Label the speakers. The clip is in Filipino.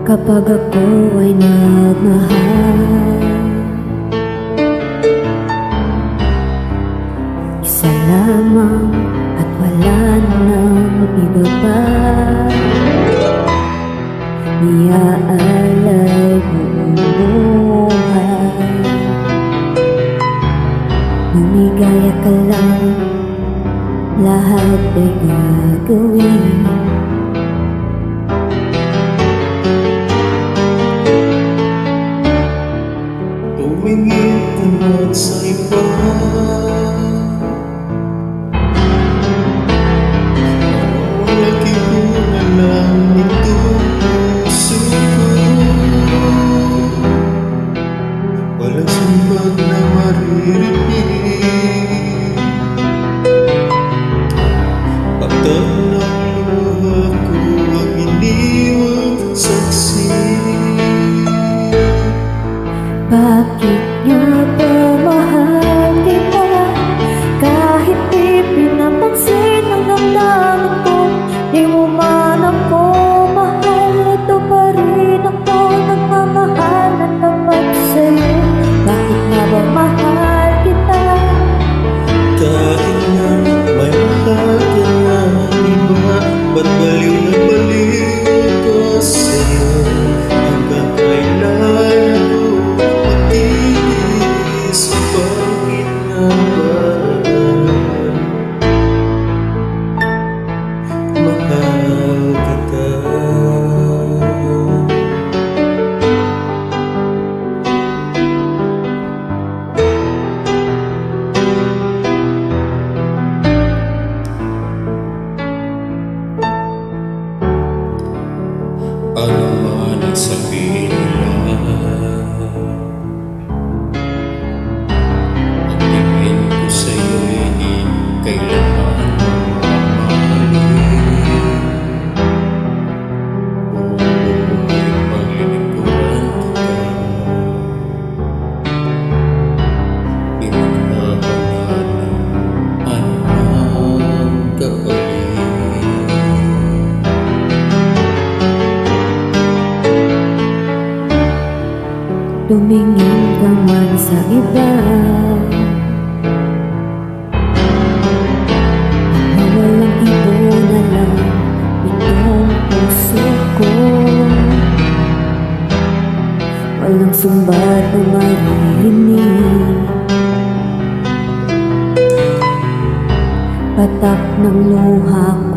Speaker 1: Kapag ako ay nagmahal, isa lamang at wala nang iba pa. Iaalay buong buhay, lumigaya ka lang, lahat ay gagawin.
Speaker 2: Tumingin ka man sa iba, malaki mo na lang itong puso ko. Walang sumbag na maririnig, pagtag ng luha ko ang iniwang saksi.
Speaker 1: Bakit nga ba mahal kita? Kahit di pinapansin ang damdamin ko, di mo man ako mahal. Ito pa rin ako nagmamahal na tapat sa'yo. Bakit nga ba mahal kita?
Speaker 2: Kahit na may mahal ka na iba, ba't baliw na baliw ko sa'yo? Hanggang kailan ako magtiis sa panginawagan? Mahal kita. Ano man ang sabihin nila, ang tingin ko sa'yo'y di kailanman mamahalin. Buong buhay paglilingkuran kita, di maghahanap anumang kapalit.
Speaker 1: Tumingin ka man sa iba, walang ibo na lang itong puso ko. Walang sumbat na maririnig, patak ng luha ko